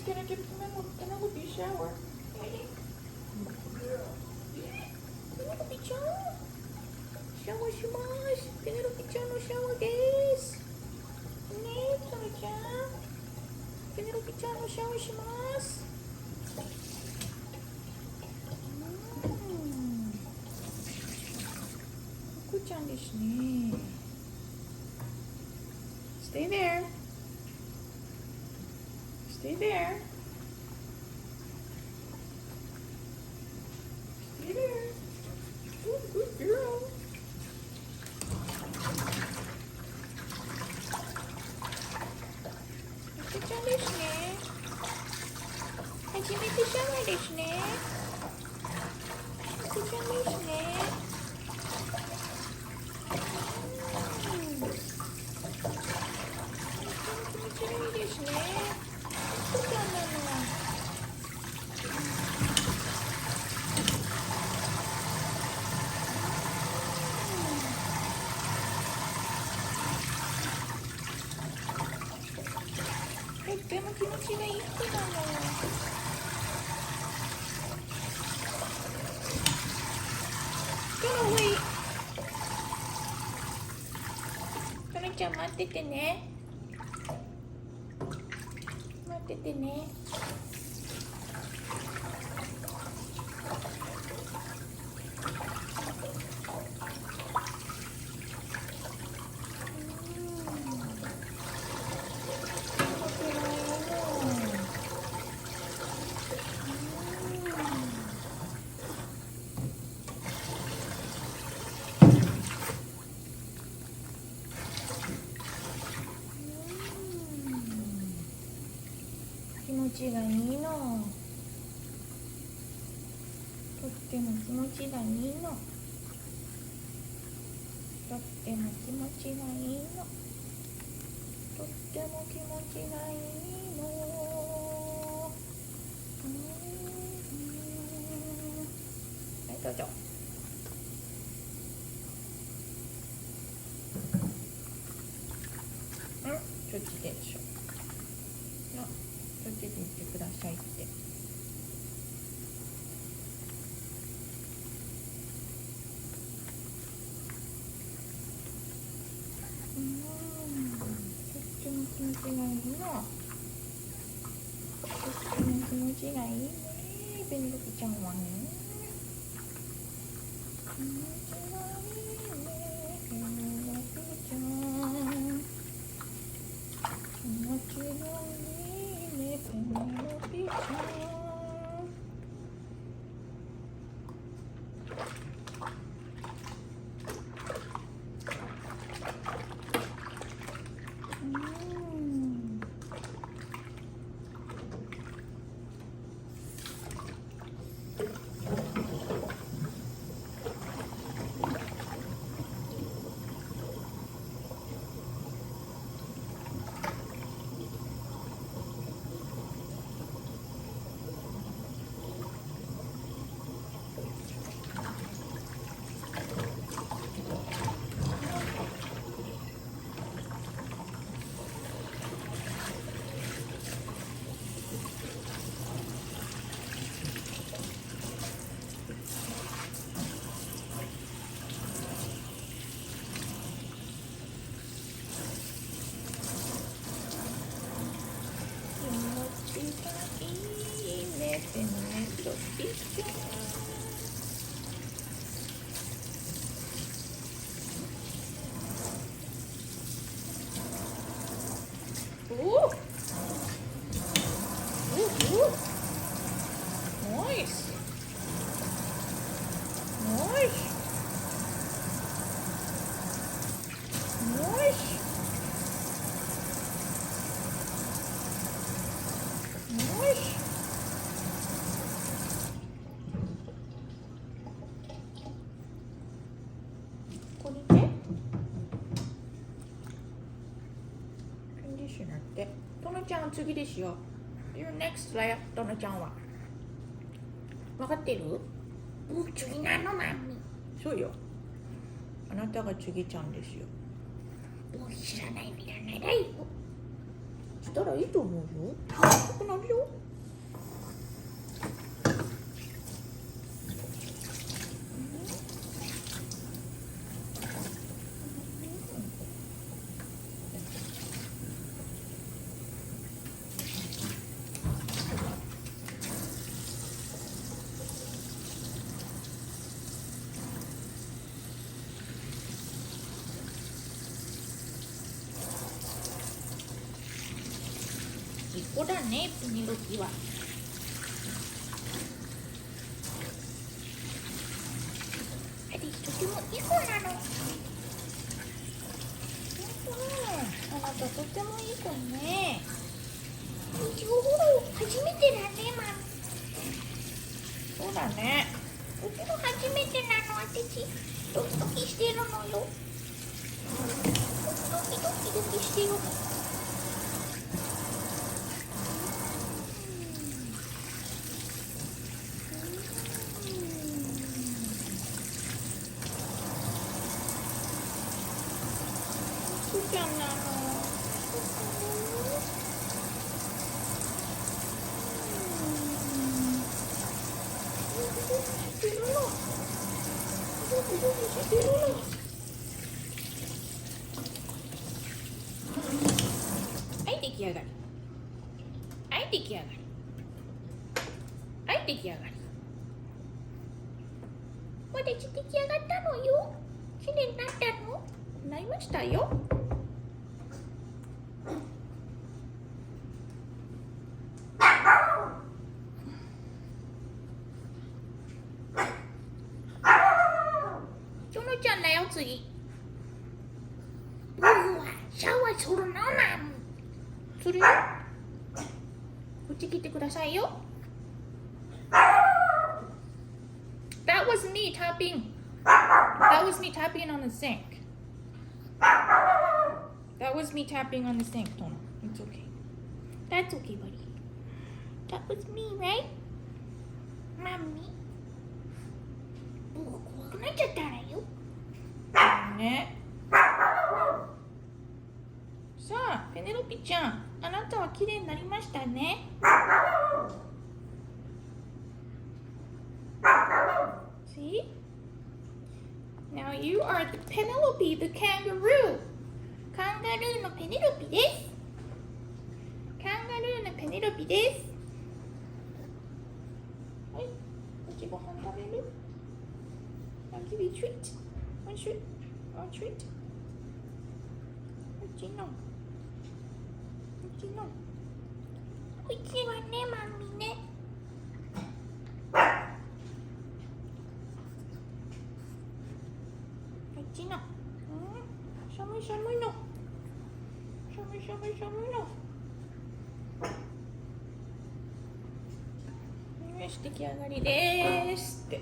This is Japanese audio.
Can I get can I go be shower? Penelope ちゃんシャワーします。ペネロペちゃんのシャワーです。ねえ、トラちゃん。ペネロペちゃんのシャワーします。ココちゃんですね。Stay there. Stay there. Stay there. Good girl. ココちゃんですね。初めてシャワーですね。ココちゃんですね。気持ちがいいですね。ココちゃんなの。とっても気持ちがいい人なの。トラウェイ。トラちゃん待っててね。待っててね。気持ちがいいの。とっても気持ちがいいの。とっても気持ちがいいの。とっても気持ちがいいの。はい、どうぞ。そっちでしょ。そっちで言ってくださいって。とっても気持ちがいいの。とっても気持ちがいいね。ペネロペちゃんはね。気持ちがいいね。ペネロペちゃん。気持ちがいいね。ペネロペちゃん。ペネロペちゃん。おお。ナイス。ナイス。ナイス。ナイス。これでフィニッシュになって。トノちゃん次ですよ。You're next だよ、トノちゃんは。分かってる？次なのマミ。そうよ。あなたが次ちゃんですよ。知らないだよ。したらいいと思うよ。よくなるよ。いい子だね、ペネロピは。あれ、とてもいい子なの。あなたとてもいい子ね。いちごフォロー初めてだね、マミ。そうだね。うちも初めてなの、私。ドキドキしてるのよ。ドキドキドキしてる。そうじゃなの。してるの。ドキドキしてるの。はい、出来上がり。はい、出来上がり。はい、出来上がり。私出来上がったのよ。きれいになったの？なりましたよ。ちょのちゃんだよ、次。うわ、シャワーするの、マミ。するよ。こっち来てくださいよ。That was me tapping. That was me tapping on the sink. That was me tapping on the sink, Tono. It's okay. That's okay, buddy. That was me, right? Mommy. 怖くなっちゃったらよ。ね。さあ、ペネロピちゃん、あなたは綺麗になりましたね。See? Now you are the Penelope, the kangaroo. カンガルーのペネロピです。カンガルーのペネロピです。はい、おちご飯食べる？ I'll give you a treat. One treat. One treat. おちの。おちの。おいしいわね、マミね。おちの。寒い寒いの。寒い寒い寒いの。よし、出来上がりですって。